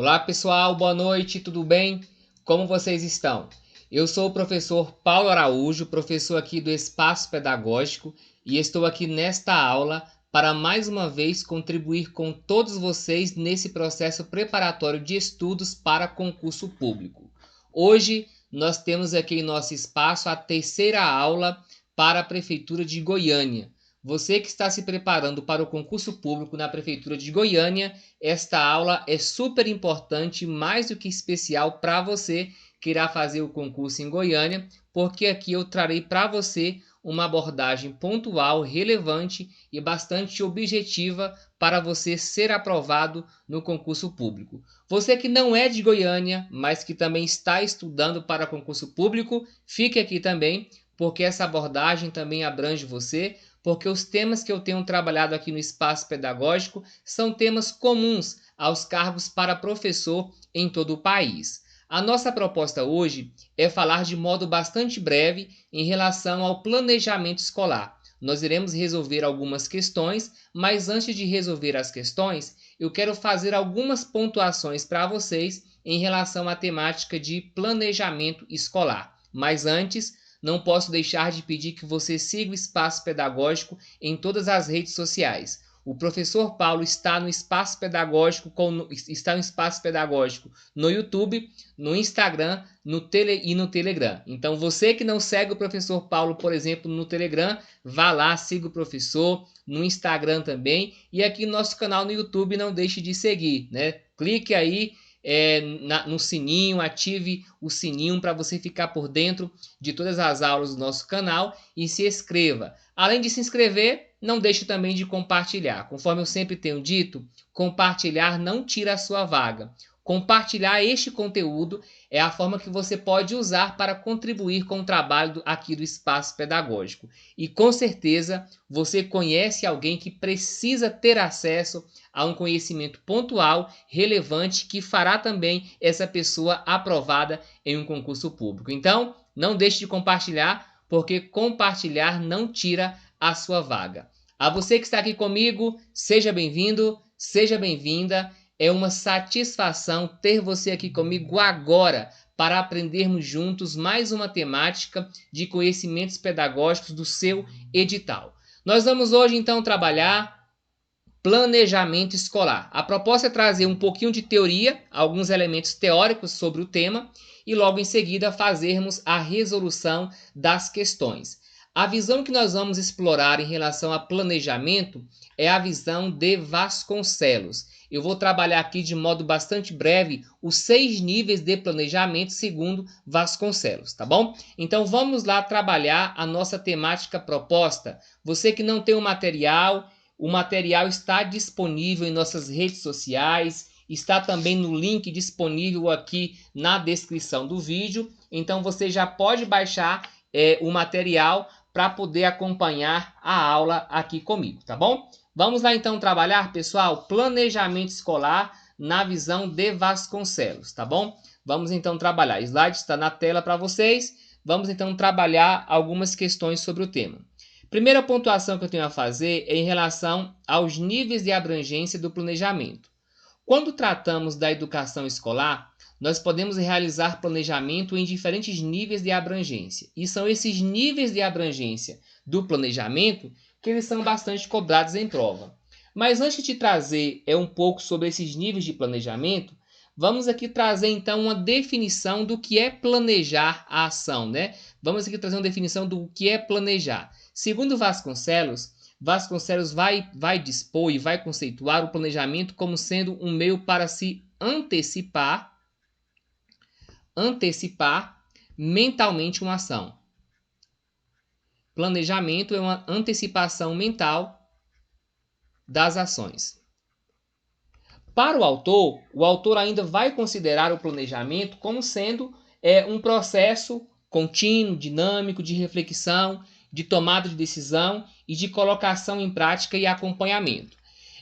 Olá pessoal, boa noite, tudo bem? Como vocês estão? Eu sou o professor Paulo Araújo, professor aqui do Espaço Pedagógico, e estou aqui nesta aula para mais uma vez contribuir com todos vocês nesse processo preparatório de estudos para concurso público. Hoje nós temos aqui em nosso espaço a terceira aula para a Prefeitura de Goiânia. Você que está se preparando para o concurso público na Prefeitura de Goiânia, esta aula é super importante, mais do que especial para você que irá fazer o concurso em Goiânia, porque aqui eu trarei para você uma abordagem pontual, relevante e bastante objetiva para você ser aprovado no concurso público. Você que não é de Goiânia, mas que também está estudando para concurso público, fique aqui também, porque essa abordagem também abrange você, porque os temas que eu tenho trabalhado aqui no Espaço Pedagógico são temas comuns aos cargos para professor em todo o país. A nossa proposta hoje é falar de modo bastante breve em relação ao planejamento escolar. Nós iremos resolver algumas questões, mas antes de resolver as questões, eu quero fazer algumas pontuações para vocês em relação à temática de planejamento escolar. Mas antes, não posso deixar de pedir que você siga o Espaço Pedagógico em todas as redes sociais. O professor Paulo está no Espaço Pedagógico, no YouTube, no Instagram, e no Telegram. Então, você que não segue o professor Paulo, por exemplo, no Telegram, vá lá, siga o professor, no Instagram também, e aqui no nosso canal no YouTube não deixe de seguir, né? Clique aí no sininho, ative o sininho para você ficar por dentro de todas as aulas do nosso canal e se inscreva. Além de se inscrever, não deixe também de compartilhar. Conforme eu sempre tenho dito, compartilhar não tira a sua vaga. Compartilhar este conteúdo é a forma que você pode usar para contribuir com o trabalho aqui do Espaço Pedagógico. E com certeza você conhece alguém que precisa ter acesso a um conhecimento pontual, relevante, que fará também essa pessoa aprovada em um concurso público. Então, não deixe de compartilhar, porque compartilhar não tira a sua vaga. A você que está aqui comigo, seja bem-vindo, seja bem-vinda. É uma satisfação ter você aqui comigo agora para aprendermos juntos mais uma temática de conhecimentos pedagógicos do seu edital. Nós vamos hoje então trabalhar planejamento escolar. A proposta é trazer um pouquinho de teoria, alguns elementos teóricos sobre o tema e logo em seguida fazermos a resolução das questões. A visão que nós vamos explorar em relação a planejamento é a visão de Vasconcelos. Eu vou trabalhar aqui de modo bastante breve os 6 níveis de planejamento segundo Vasconcelos, tá bom? Então vamos lá trabalhar a nossa temática proposta. Você que não tem o material está disponível em nossas redes sociais, está também no link disponível aqui na descrição do vídeo. Então você já pode baixar o material para poder acompanhar a aula aqui comigo, tá bom? Vamos lá então trabalhar, pessoal, planejamento escolar na visão de Vasconcelos, tá bom? Vamos então trabalhar. O slide está na tela para vocês. Vamos então trabalhar algumas questões sobre o tema. Primeira pontuação que eu tenho a fazer é em relação aos níveis de abrangência do planejamento. Quando tratamos da educação escolar, nós podemos realizar planejamento em diferentes níveis de abrangência. E são esses níveis de abrangência do planejamento que eles são bastante cobrados em prova. Mas antes de trazer um pouco sobre esses níveis de planejamento, vamos aqui trazer então uma definição do que é planejar a ação, né? Vamos aqui trazer uma definição do que é planejar. Segundo Vasconcelos, vai dispor e vai conceituar o planejamento como sendo um meio para se antecipar mentalmente uma ação. Planejamento é uma antecipação mental das ações. Para o autor ainda vai considerar o planejamento como sendo um processo contínuo, dinâmico, de reflexão, de tomada de decisão e de colocação em prática e acompanhamento.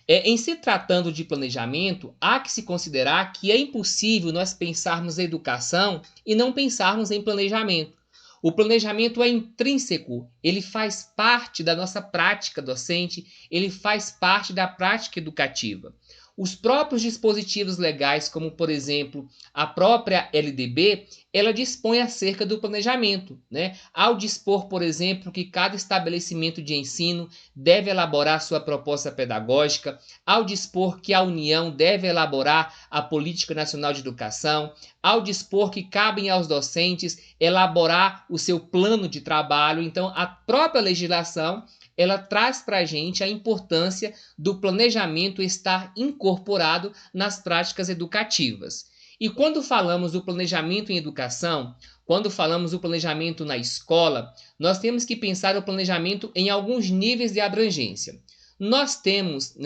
Em se tratando de planejamento, há que se considerar que é impossível nós pensarmos em educação e não pensarmos em planejamento. O planejamento é intrínseco, ele faz parte da nossa prática docente, ele faz parte da prática educativa. Os próprios dispositivos legais, como por exemplo a própria LDB, ela dispõe acerca do planejamento, né? Ao dispor, por exemplo, que cada estabelecimento de ensino deve elaborar sua proposta pedagógica, ao dispor que a União deve elaborar a Política Nacional de Educação, ao dispor que cabem aos docentes elaborar o seu plano de trabalho. Então, a própria legislação ela traz para a gente a importância do planejamento estar incorporado nas práticas educativas. E quando falamos do planejamento em educação, quando falamos do planejamento na escola, nós temos que pensar o planejamento em alguns níveis de abrangência. Nós temos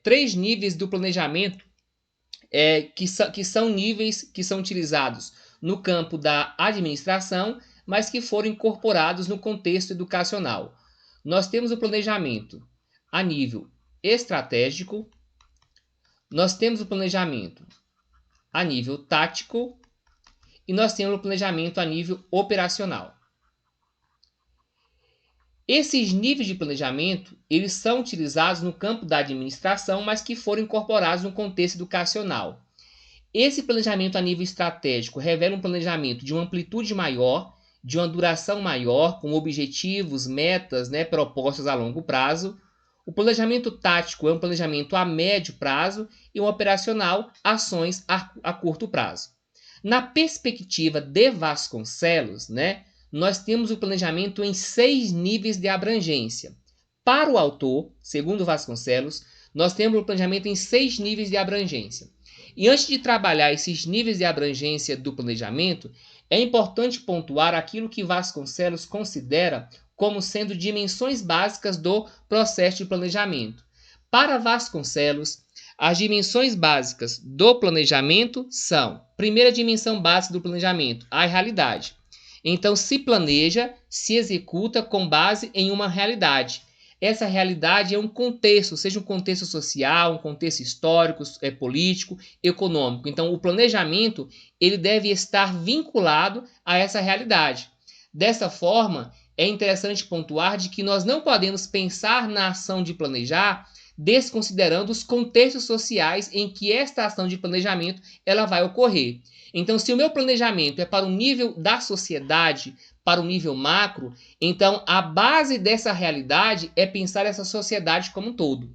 3 níveis do planejamento que são níveis que são utilizados no campo da administração, mas que foram incorporados no contexto educacional. Nós temos o planejamento a nível estratégico, nós temos o planejamento a nível tático e nós temos o planejamento a nível operacional. Esses níveis de planejamento, eles são utilizados no campo da administração, mas que foram incorporados no contexto educacional. Esse planejamento a nível estratégico revela um planejamento de uma amplitude maior, de uma duração maior, com objetivos, metas, propostas a longo prazo. O planejamento tático é um planejamento a médio prazo e o operacional, ações a curto prazo. Na perspectiva de Vasconcelos, nós temos o planejamento em 6 níveis de abrangência. Para o autor, segundo Vasconcelos, nós temos o planejamento em 6 níveis de abrangência. E antes de trabalhar esses níveis de abrangência do planejamento, é importante pontuar aquilo que Vasconcelos considera como sendo dimensões básicas do processo de planejamento. Para Vasconcelos, as dimensões básicas do planejamento são: primeira dimensão básica do planejamento, a realidade. Então, se planeja, se executa com base em uma realidade. Essa realidade é um contexto, seja um contexto social, um contexto histórico, político, econômico. Então, o planejamento ele deve estar vinculado a essa realidade. Dessa forma, é interessante pontuar de que nós não podemos pensar na ação de planejar desconsiderando os contextos sociais em que esta ação de planejamento ela vai ocorrer. Então, se o meu planejamento é para o nível da sociedade, para o nível macro, então a base dessa realidade é pensar essa sociedade como um todo.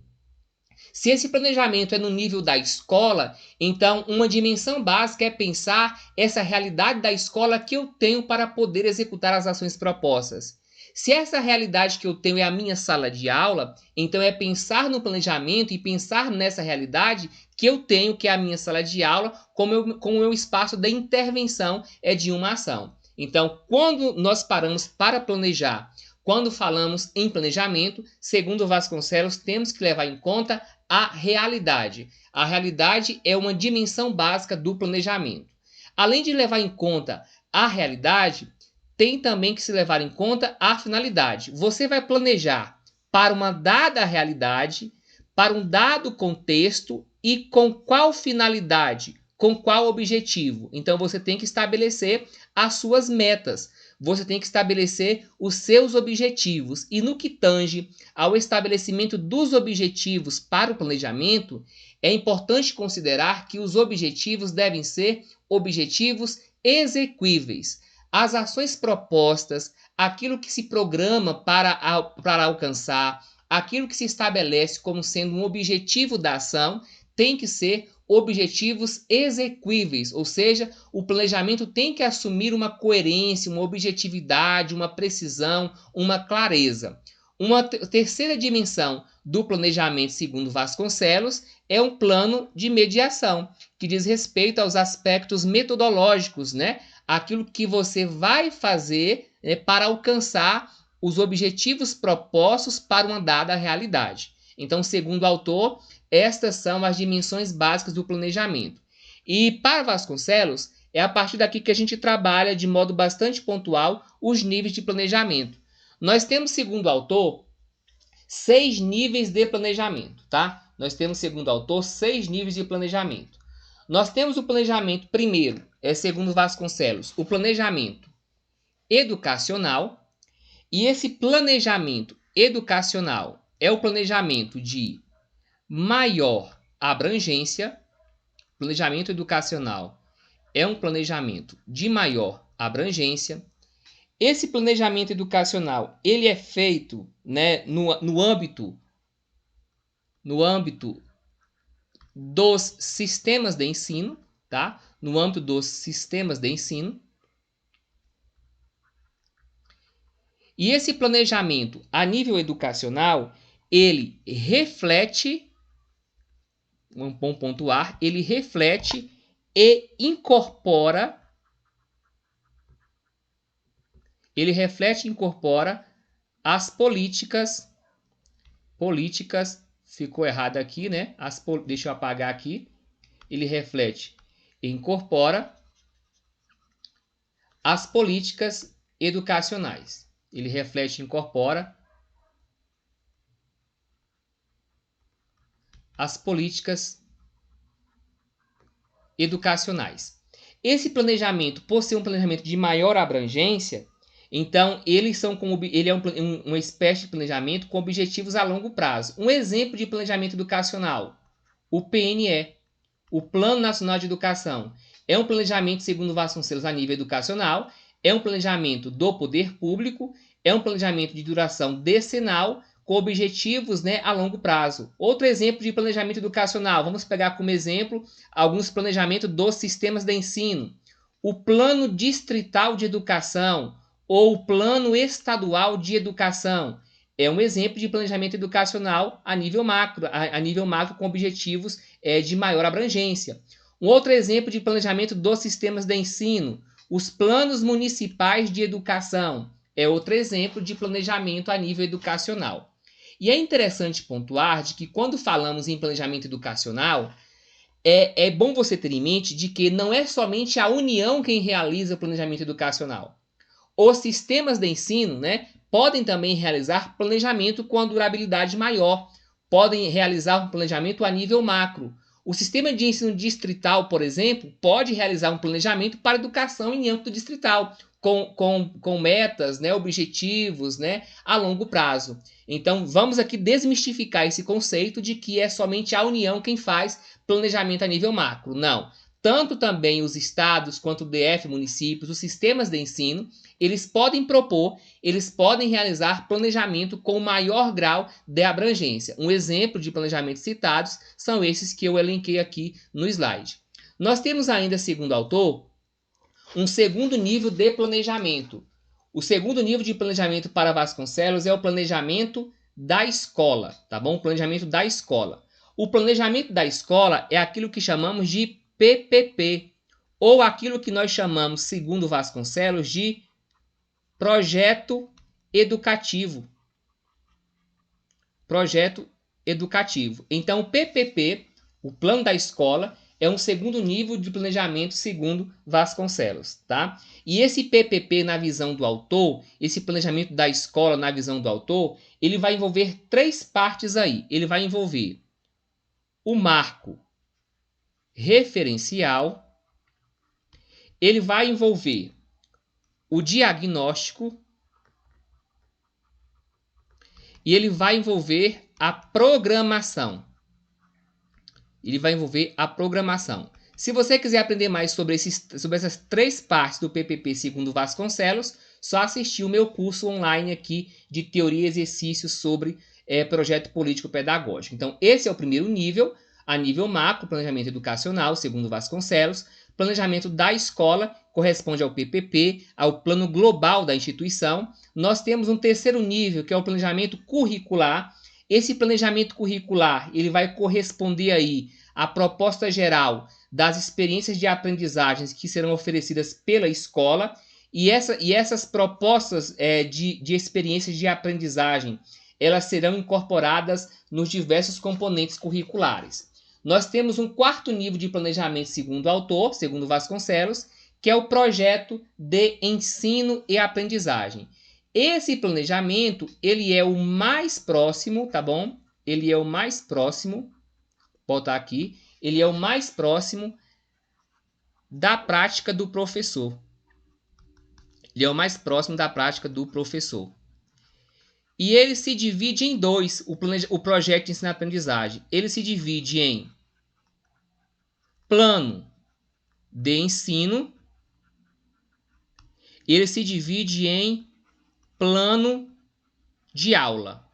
Se esse planejamento é no nível da escola, então uma dimensão básica é pensar essa realidade da escola que eu tenho para poder executar as ações propostas. Se essa realidade que eu tenho é a minha sala de aula, então é pensar no planejamento e pensar nessa realidade que eu tenho, que é a minha sala de aula, como o meu espaço de intervenção de uma ação. Então, quando nós paramos para planejar, quando falamos em planejamento, segundo Vasconcelos, temos que levar em conta a realidade. A realidade é uma dimensão básica do planejamento. Além de levar em conta a realidade, tem também que se levar em conta a finalidade. Você vai planejar para uma dada realidade, para um dado contexto e com qual finalidade, com qual objetivo. Então você tem que estabelecer as suas metas. Você tem que estabelecer os seus objetivos. E no que tange ao estabelecimento dos objetivos para o planejamento, é importante considerar que os objetivos devem ser objetivos exequíveis. As ações propostas, aquilo que se programa para alcançar, aquilo que se estabelece como sendo um objetivo da ação, tem que ser objetivos exequíveis, ou seja, o planejamento tem que assumir uma coerência, uma objetividade, uma precisão, uma clareza. Uma terceira dimensão do planejamento, segundo Vasconcelos, é um plano de mediação, que diz respeito aos aspectos metodológicos, aquilo que você vai fazer para alcançar os objetivos propostos para uma dada realidade. Então, segundo o autor, estas são as dimensões básicas do planejamento. E para Vasconcelos, é a partir daqui que a gente trabalha de modo bastante pontual os níveis de planejamento. Nós temos, segundo o autor, 6 níveis de planejamento, tá? Nós temos, segundo o autor, 6 níveis de planejamento. Nós temos o planejamento, primeiro, segundo Vasconcelos, o planejamento educacional. E esse planejamento educacional é o planejamento de maior abrangência. Planejamento educacional é um planejamento de maior abrangência. Esse planejamento educacional, ele é feito, né, no âmbito dos sistemas de ensino, tá? No âmbito dos sistemas de ensino. E esse planejamento a nível educacional, ele reflete, um bom pontuar, ele reflete e incorpora as políticas, ficou errado aqui, né? Deixa eu apagar aqui. Ele reflete e incorpora as políticas educacionais. Ele reflete e incorpora as políticas educacionais. Esse planejamento, por ser um planejamento de maior abrangência, então ele é uma espécie de planejamento com objetivos a longo prazo. Um exemplo de planejamento educacional, o PNE, o Plano Nacional de Educação, é um planejamento, segundo Vasconcelos, a nível educacional, é um planejamento do poder público, é um planejamento de duração decenal, com objetivos, né, a longo prazo. Outro exemplo de planejamento educacional, vamos pegar como exemplo alguns planejamentos dos sistemas de ensino. O Plano Distrital de Educação ou o Plano Estadual de Educação é um exemplo de planejamento educacional a nível macro com objetivos de maior abrangência. Um outro exemplo de planejamento dos sistemas de ensino, os planos municipais de educação, é outro exemplo de planejamento a nível educacional. E é interessante pontuar de que quando falamos em planejamento educacional, é bom você ter em mente de que não é somente a União quem realiza o planejamento educacional. Os sistemas de ensino, né, podem também realizar planejamento com a durabilidade maior, podem realizar um planejamento a nível macro. O sistema de ensino distrital, por exemplo, pode realizar um planejamento para educação em âmbito distrital, com metas, né, objetivos, né, a longo prazo. Então, vamos aqui desmistificar esse conceito de que é somente a União quem faz planejamento a nível macro. Não. Tanto também os estados quanto o DF, municípios, os sistemas de ensino, eles podem propor, eles podem realizar planejamento com maior grau de abrangência. Um exemplo de planejamentos citados são esses que eu elenquei aqui no slide. Nós temos ainda, segundo o autor, um segundo nível de planejamento. O segundo nível de planejamento para Vasconcelos é o planejamento da escola, tá bom? O planejamento da escola. O planejamento da escola é aquilo que chamamos de PPP, ou aquilo que nós chamamos, segundo Vasconcelos, de projeto educativo. Projeto educativo. Então, o PPP, o plano da escola, é um segundo nível de planejamento segundo Vasconcelos, tá? E esse PPP, na visão do autor, esse planejamento da escola, na visão do autor, ele vai envolver três partes aí. Ele vai envolver o marco referencial, ele vai envolver o diagnóstico e ele vai envolver a programação. Se você quiser aprender mais sobre essas três partes do PPP segundo Vasconcelos, só assistir o meu curso online aqui de teoria e exercícios sobre projeto político pedagógico. Então, esse é o primeiro nível, a nível macro, planejamento educacional, segundo Vasconcelos. Planejamento da escola corresponde ao PPP, ao plano global da instituição. Nós temos um terceiro nível, que é o planejamento curricular. Esse planejamento curricular, ele vai corresponder aí à proposta geral das experiências de aprendizagens que serão oferecidas pela escola, e essas propostas de experiências de aprendizagem, elas serão incorporadas nos diversos componentes curriculares. Nós temos um quarto nível de planejamento segundo o autor, segundo Vasconcelos, que é o projeto de ensino e aprendizagem. Esse planejamento, ele é o mais próximo, tá bom? Ele é o mais próximo, vou botar aqui, ele é o mais próximo da prática do professor. Ele é o mais próximo da prática do professor. E ele se divide em dois, o projeto de ensino e aprendizagem. Ele se divide em plano de ensino, ele se divide em plano de aula.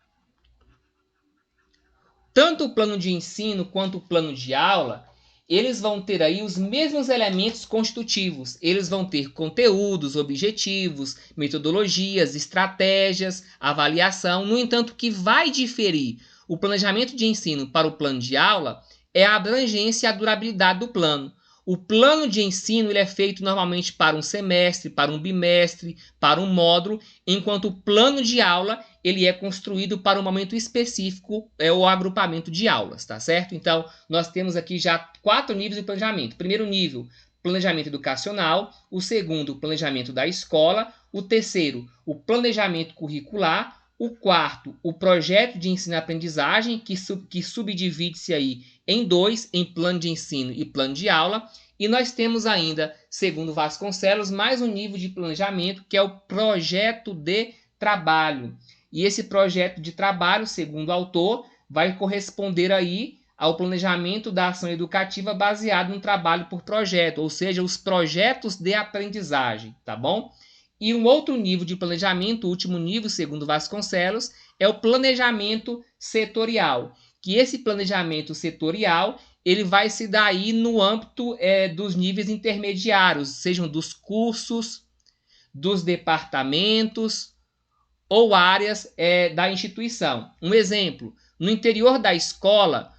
Tanto o plano de ensino quanto o plano de aula, eles vão ter aí os mesmos elementos constitutivos. Eles vão ter conteúdos, objetivos, metodologias, estratégias, avaliação. No entanto, o que vai diferir o planejamento de ensino para o plano de aula é a abrangência e a durabilidade do plano. O plano de ensino ele é feito normalmente para um semestre, para um bimestre, para um módulo, enquanto o plano de aula ele é construído para um momento específico, é o agrupamento de aulas, tá certo? Então, nós temos aqui já 4 níveis de planejamento. Primeiro nível, planejamento educacional. O segundo, planejamento da escola. O terceiro, o planejamento curricular. O quarto, o projeto de ensino e aprendizagem, que subdivide-se aí em 2, em plano de ensino e plano de aula. E nós temos ainda, segundo Vasconcelos, mais um nível de planejamento, que é o projeto de trabalho. E esse projeto de trabalho, segundo o autor, vai corresponder aí ao planejamento da ação educativa baseado no trabalho por projeto, ou seja, os projetos de aprendizagem, tá bom? E um outro nível de planejamento, o último nível, segundo Vasconcelos, é o planejamento setorial, que esse planejamento setorial ele vai se dar aí no âmbito dos níveis intermediários, sejam dos cursos, dos departamentos ou áreas da instituição. Um exemplo, no interior da escola,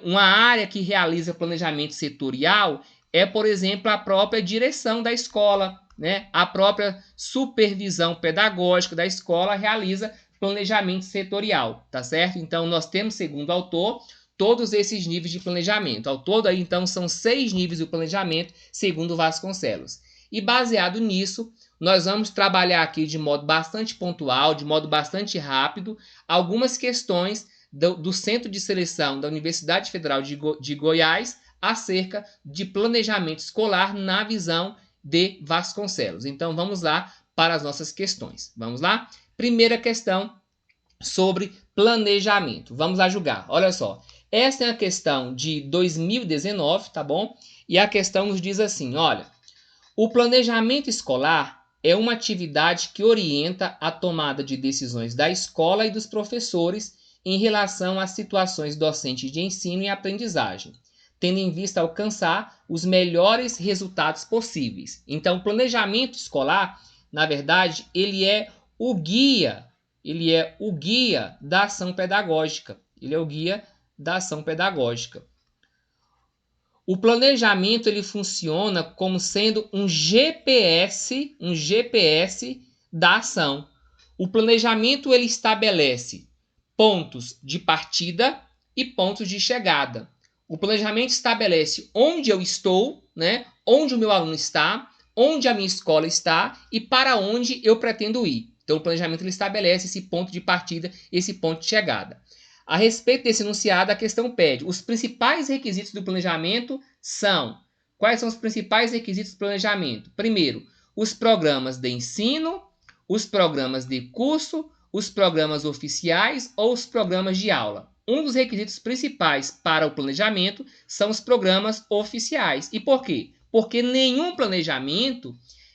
uma área que realiza planejamento setorial é, por exemplo, a própria direção da escola, né? A própria supervisão pedagógica da escola realiza planejamento setorial, tá certo? Então, nós temos, segundo o autor, todos esses níveis de planejamento. Ao todo, aí, então, são 6 níveis de planejamento, segundo Vasconcelos. E, baseado nisso, nós vamos trabalhar aqui de modo bastante pontual, de modo bastante rápido, algumas questões do Centro de Seleção da Universidade Federal de Goiás acerca de planejamento escolar na visão de Vasconcelos. Então, vamos lá para as nossas questões. Vamos lá? Primeira questão sobre planejamento. Vamos lá julgar. Olha só. Essa é a questão de 2019, tá bom? E a questão nos diz assim, olha, o planejamento escolar é uma atividade que orienta a tomada de decisões da escola e dos professores em relação às situações docentes de ensino e aprendizagem, tendo em vista alcançar os melhores resultados possíveis. Então, o planejamento escolar, na verdade, ele é o guia da ação pedagógica. Ele é o guia da ação pedagógica. O planejamento ele funciona como sendo um GPS da ação. O planejamento ele estabelece pontos de partida e pontos de chegada. O planejamento estabelece onde eu estou, né? Onde o meu aluno está, onde a minha escola está e para onde eu pretendo ir. Então, o planejamento ele estabelece esse ponto de partida, esse ponto de chegada. A respeito desse enunciado, a questão pede: os principais requisitos do planejamento são... Quais são os principais requisitos do planejamento? Primeiro, os programas de ensino, os programas de curso, os programas oficiais ou os programas de aula. Um dos requisitos principais para o planejamento são os programas oficiais. E por quê? Porque nenhum planejamento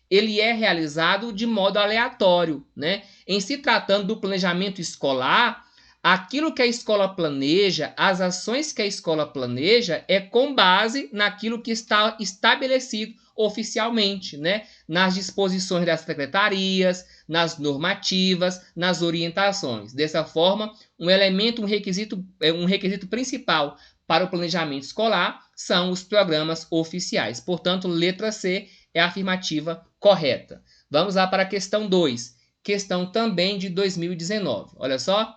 ele é realizado de modo aleatório, né? Em se tratando do planejamento escolar, aquilo que a escola planeja, as ações que a escola planeja é com base naquilo que está estabelecido oficialmente, né? Nas disposições das secretarias, nas normativas, nas orientações. Dessa forma, um requisito principal para o planejamento escolar são os programas oficiais. Portanto, letra C é a afirmativa correta. Vamos lá para a questão 2. Questão também de 2019. Olha só.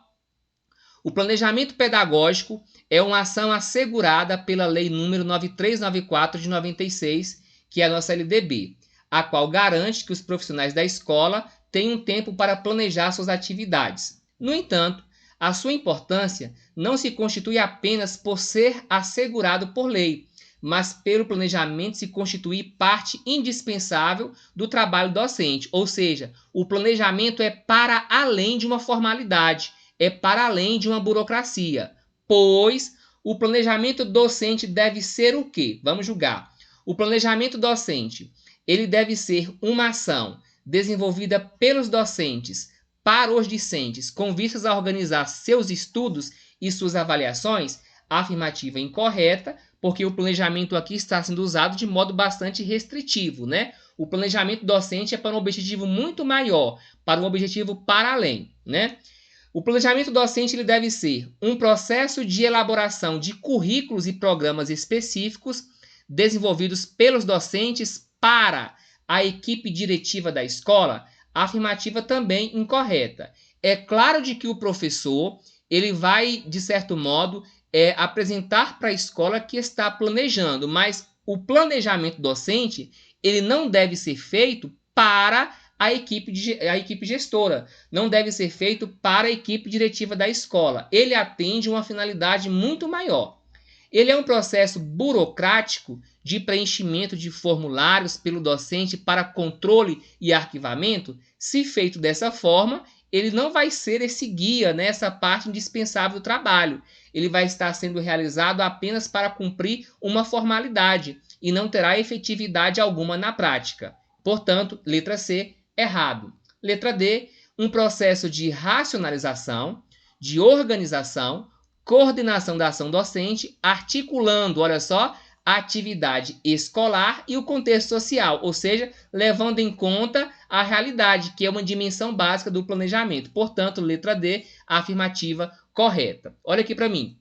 O planejamento pedagógico é uma ação assegurada pela Lei nº 9394 de 96, que é a nossa LDB, a qual garante que os profissionais da escola tenham tempo para planejar suas atividades. No entanto, a sua importância não se constitui apenas por ser assegurado por lei, mas pelo planejamento se constituir parte indispensável do trabalho docente, ou seja, o planejamento é para além de uma formalidade, é para além de uma burocracia, pois O planejamento docente deve ser o quê? Vamos julgar. O planejamento docente, ele deve ser uma ação desenvolvida pelos docentes para os discentes, com vistas a organizar seus estudos e suas avaliações? Afirmativa incorreta, porque o planejamento aqui está sendo usado de modo bastante restritivo, né? O planejamento docente é para um objetivo muito maior, para um objetivo para além, né? O planejamento docente ele deve ser um processo de elaboração de currículos e programas específicos desenvolvidos pelos docentes para a equipe diretiva da escola. Afirmativa também incorreta. É claro de que o professor ele vai, de certo modo, apresentar para a escola que está planejando, mas o planejamento docente ele não deve ser feito para a equipe gestora, não deve ser feito para a equipe diretiva da escola. Ele atende uma finalidade muito maior. Ele é um processo burocrático de preenchimento de formulários pelo docente para controle e arquivamento. Se feito dessa forma, ele não vai ser esse guia, né, essa parte indispensável do trabalho. Ele vai estar sendo realizado apenas para cumprir uma formalidade e não terá efetividade alguma na prática. Portanto, letra C, errado. Letra D, um processo de racionalização, de organização, coordenação da ação docente, articulando, olha só, a atividade escolar e o contexto social, ou seja, levando em conta a realidade, que é uma dimensão básica do planejamento. Portanto, letra D, afirmativa correta. Olha aqui para mim.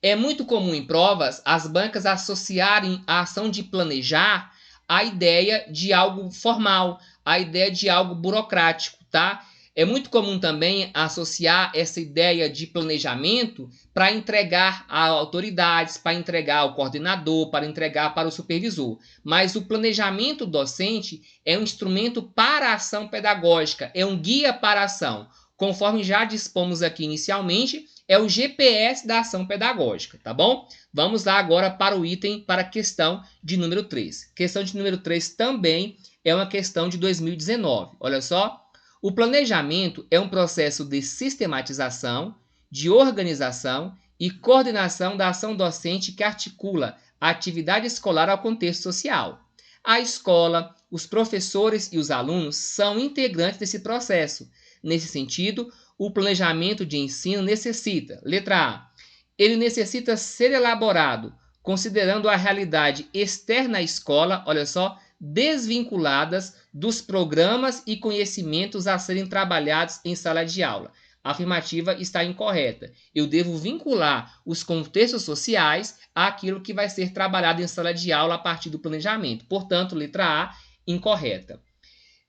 É muito comum em provas as bancas associarem a ação de planejar à ideia de algo formal, à ideia de algo burocrático, tá? É muito comum também associar essa ideia de planejamento para entregar a autoridades, para entregar ao coordenador, para entregar para o supervisor. Mas o planejamento docente é um instrumento para a ação pedagógica, é um guia para a ação. Conforme já dispomos aqui inicialmente, é o GPS da ação pedagógica, tá bom? Vamos lá agora para o item, para a questão de número 3. Questão de número 3 também é uma questão de 2019. Olha só. O planejamento é um processo de sistematização, de organização e coordenação da ação docente que articula a atividade escolar ao contexto social. A escola, os professores e os alunos são integrantes desse processo. Nesse sentido, o planejamento de ensino necessita, letra A, ele necessita ser elaborado considerando a realidade externa à escola, olha só, desvinculadas dos programas e conhecimentos a serem trabalhados em sala de aula. A afirmativa está incorreta. Eu devo vincular os contextos sociais àquilo que vai ser trabalhado em sala de aula a partir do planejamento. Portanto, letra A, incorreta.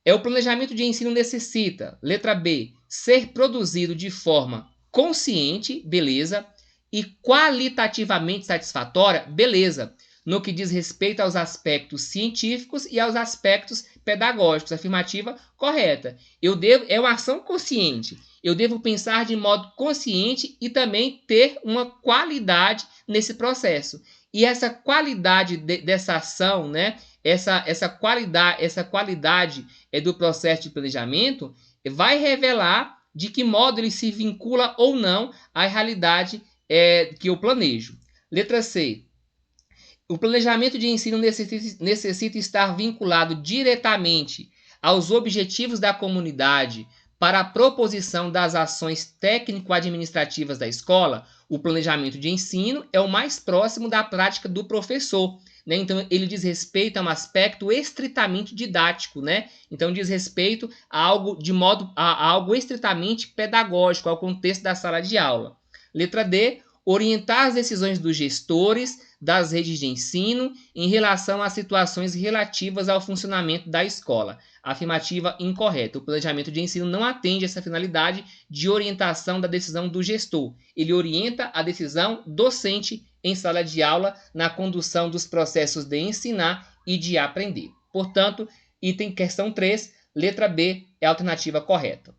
O planejamento de ensino necessita, letra B, ser produzido de forma consciente, beleza, e qualitativamente satisfatória, beleza, no que diz respeito aos aspectos científicos e aos aspectos pedagógicos. Afirmativa correta. É uma ação consciente. Eu devo pensar de modo consciente e também ter uma qualidade nesse processo. E essa qualidade dessa ação, né? Essa qualidade do processo de planejamento vai revelar de que modo ele se vincula ou não à realidade que eu planejo. Letra C. O planejamento de ensino necessita estar vinculado diretamente aos objetivos da comunidade para a proposição das ações técnico-administrativas da escola. O planejamento de ensino é o mais próximo da prática do professor, né? Então, ele diz respeito a um aspecto estritamente didático, né? Então, diz respeito a algo estritamente pedagógico, ao contexto da sala de aula. Letra D. Orientar as decisões dos gestores das redes de ensino em relação às situações relativas ao funcionamento da escola. Afirmativa incorreta. O planejamento de ensino não atende essa finalidade de orientação da decisão do gestor. Ele orienta a decisão docente em sala de aula na condução dos processos de ensinar e de aprender. Portanto, item questão 3, letra B é a alternativa correta.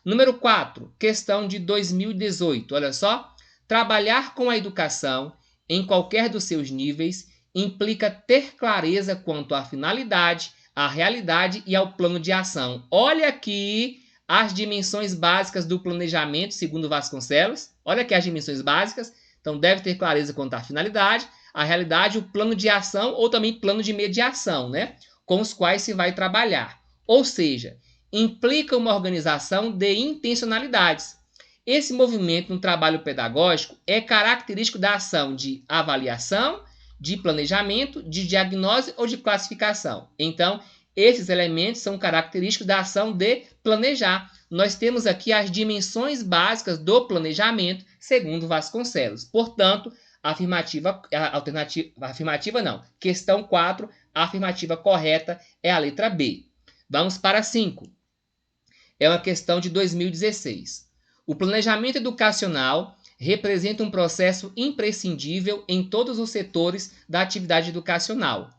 Número 4, questão de 2018. Olha só. Trabalhar com a educação, em qualquer dos seus níveis, implica ter clareza quanto à finalidade, à realidade e ao plano de ação. Olha aqui as dimensões básicas do planejamento, segundo Vasconcelos. Olha aqui as dimensões básicas. Então, deve ter clareza quanto à finalidade, a realidade, o plano de ação ou também plano de mediação, né? Com os quais se vai trabalhar. Ou seja, implica uma organização de intencionalidades. Esse movimento no trabalho pedagógico é característico da ação de avaliação, de planejamento, de diagnose ou de classificação. Então, esses elementos são característicos da ação de planejar. Nós temos aqui as dimensões básicas do planejamento, segundo Vasconcelos. Portanto, questão 4, a afirmativa correta é a letra B. Vamos para 5. É uma questão de 2016. O planejamento educacional representa um processo imprescindível em todos os setores da atividade educacional.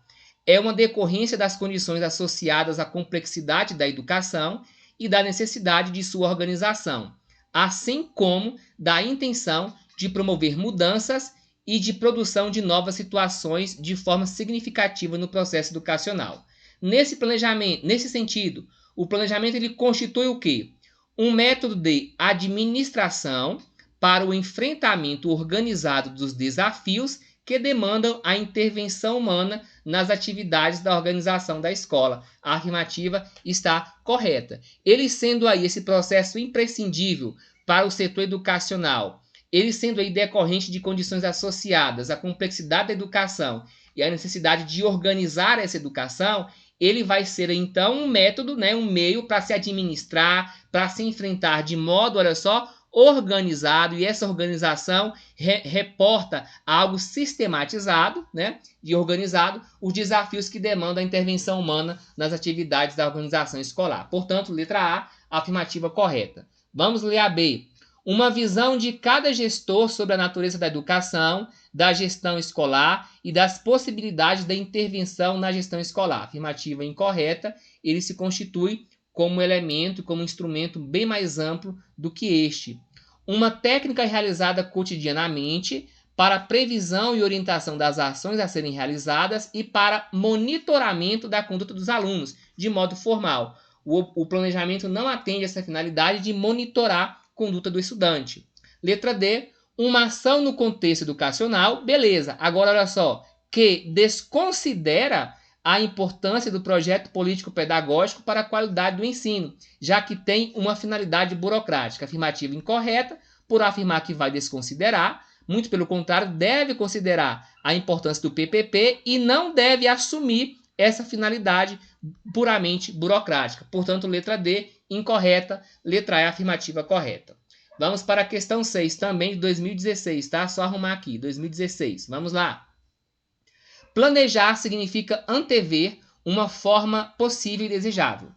É uma decorrência das condições associadas à complexidade da educação e da necessidade de sua organização, assim como da intenção de promover mudanças e de produção de novas situações de forma significativa no processo educacional. Nesse sentido, o planejamento ele constitui o quê? Um método de administração para o enfrentamento organizado dos desafios que demandam a intervenção humana nas atividades da organização da escola. A afirmativa está correta. Ele sendo aí esse processo imprescindível para o setor educacional, ele sendo aí decorrente de condições associadas à complexidade da educação e à necessidade de organizar essa educação, ele vai ser então um método, né, um meio para se administrar, para se enfrentar de modo, olha só, organizado, e essa organização reporta algo sistematizado, né, e organizado, os desafios que demandam a intervenção humana nas atividades da organização escolar. Portanto, letra A, afirmativa correta. Vamos ler a B. Uma visão de cada gestor sobre a natureza da educação, da gestão escolar e das possibilidades da intervenção na gestão escolar. Afirmativa incorreta, ele se constitui como elemento, como instrumento bem mais amplo do que este. Uma técnica realizada cotidianamente para previsão e orientação das ações a serem realizadas e para monitoramento da conduta dos alunos, de modo formal. O planejamento não atende a essa finalidade de monitorar a conduta do estudante. Letra D, uma ação no contexto educacional, beleza. Agora, olha só, que desconsidera a importância do projeto político-pedagógico para a qualidade do ensino, já que tem uma finalidade burocrática. Afirmativa incorreta, por afirmar que vai desconsiderar, muito pelo contrário, deve considerar a importância do PPP e não deve assumir essa finalidade puramente burocrática. Portanto, letra D, incorreta, letra E, afirmativa correta. Vamos para a questão 6, também de 2016, tá? Só arrumar aqui, 2016. Vamos lá. Planejar significa antever uma forma possível e desejável.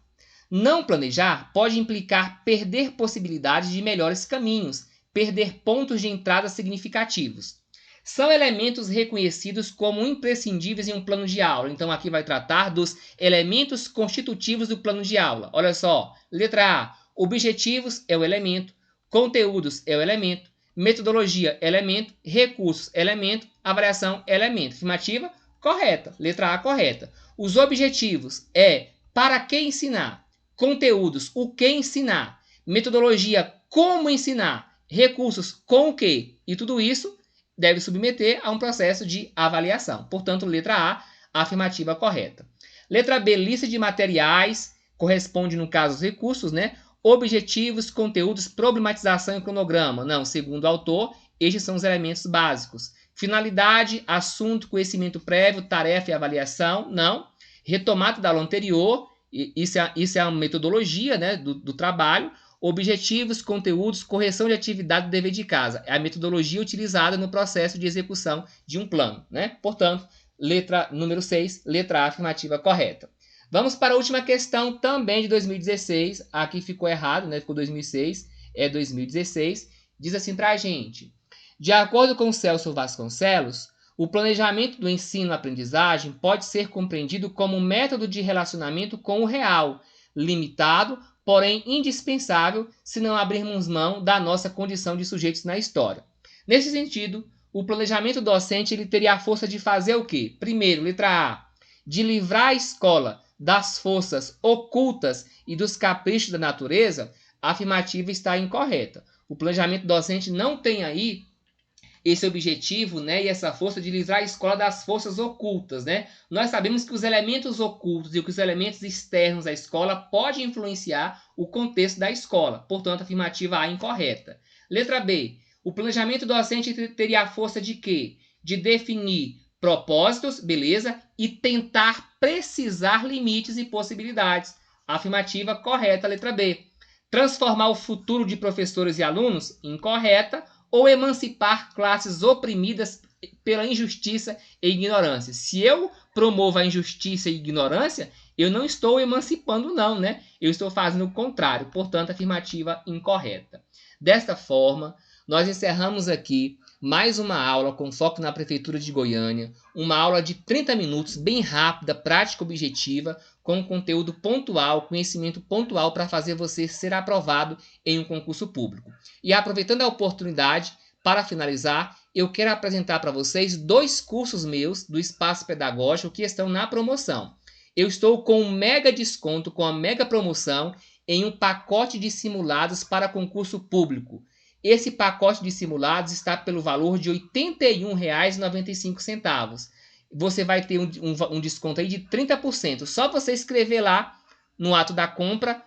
Não planejar pode implicar perder possibilidades de melhores caminhos, perder pontos de entrada significativos. São elementos reconhecidos como imprescindíveis em um plano de aula. Então, aqui vai tratar dos elementos constitutivos do plano de aula. Olha só, letra A, objetivos é o elemento, conteúdos é o elemento, metodologia, elemento, recursos, elemento, avaliação, elemento. Afirmativa correta. Letra A correta. Os objetivos é para que ensinar, conteúdos, o que ensinar, metodologia, como ensinar, recursos, com o que, e tudo isso deve submeter a um processo de avaliação. Portanto, letra A, afirmativa correta. Letra B, lista de materiais, corresponde no caso aos recursos, né? Objetivos, conteúdos, problematização e cronograma. Não, segundo o autor, estes são os elementos básicos. Finalidade, assunto, conhecimento prévio, tarefa e avaliação. Não. Retomada da aula anterior, isso é a metodologia, né, do trabalho. Objetivos, conteúdos, correção de atividade do dever de casa. É a metodologia utilizada no processo de execução de um plano, né? Portanto, letra número 6, letra A, afirmativa correta. Vamos para a última questão, também de 2016. Aqui ficou errado, né? Ficou 2006, é 2016. Diz assim para a gente. De acordo com Celso Vasconcelos, o planejamento do ensino-aprendizagem pode ser compreendido como um método de relacionamento com o real, limitado, porém indispensável se não abrirmos mão da nossa condição de sujeitos na história. Nesse sentido, o planejamento docente ele teria a força de fazer o quê? Primeiro, letra A, de livrar a escola das forças ocultas e dos caprichos da natureza. A afirmativa está incorreta. O planejamento docente não tem aí esse objetivo, né, e essa força de livrar a escola das forças ocultas, né? Nós sabemos que os elementos ocultos e os elementos externos à escola podem influenciar o contexto da escola, portanto, a afirmativa A incorreta. Letra B. O planejamento docente teria a força de quê? De definir propósitos, beleza, e tentar precisar limites e possibilidades. Afirmativa correta, letra B. Transformar o futuro de professores e alunos? Incorreta. Ou emancipar classes oprimidas pela injustiça e ignorância? Se eu promovo a injustiça e ignorância, eu não estou emancipando não, né? Eu estou fazendo o contrário, portanto, afirmativa incorreta. Desta forma, nós encerramos aqui mais uma aula com foco na Prefeitura de Goiânia, uma aula de 30 minutos, bem rápida, prática, objetiva, com conteúdo pontual, conhecimento pontual para fazer você ser aprovado em um concurso público. E aproveitando a oportunidade, para finalizar, eu quero apresentar para vocês 2 cursos meus do Espaço Pedagógico que estão na promoção. Eu estou com um mega desconto, com a mega promoção, em um pacote de simulados para concurso público. Esse pacote de simulados está pelo valor de R$ 81,95. Você vai ter um desconto aí de 30%. Só você escrever lá no ato da compra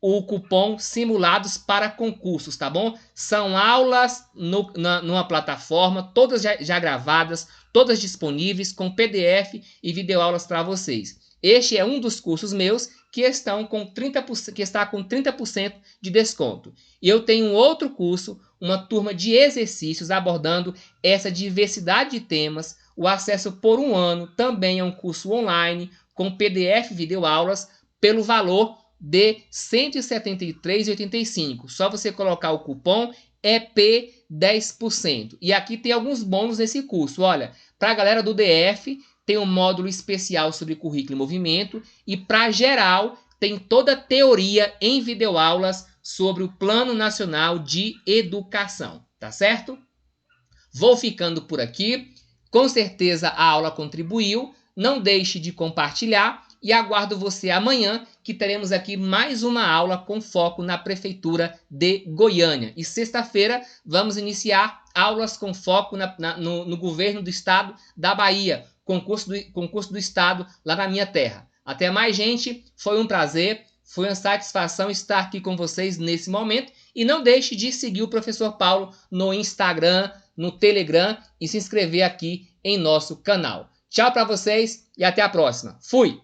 o cupom Simulados para Concursos, tá bom? São aulas numa plataforma, todas já gravadas, todas disponíveis, com PDF e videoaulas para vocês. Este é um dos cursos meus que está com 30% de desconto. E eu tenho um outro curso, uma turma de exercícios abordando essa diversidade de temas. O acesso por 1 ano também é um curso online, com PDF e videoaulas, pelo valor de R$ 173,85. Só você colocar o cupom EP10%. E aqui tem alguns bônus nesse curso. Olha, para a galera do DF, tem um módulo especial sobre currículo e movimento. E para geral, tem toda a teoria em videoaulas sobre o Plano Nacional de Educação. Tá certo? Vou ficando por aqui. Com certeza a aula contribuiu. Não deixe de compartilhar. E aguardo você amanhã, que teremos aqui mais uma aula com foco na Prefeitura de Goiânia. E sexta-feira vamos iniciar aulas com foco no governo do estado da Bahia, concurso do estado lá na minha terra. Até mais, gente. Foi um prazer, foi uma satisfação estar aqui com vocês nesse momento. E não deixe de seguir o professor Paulo no Instagram, no Telegram e se inscrever aqui em nosso canal. Tchau para vocês e até a próxima. Fui!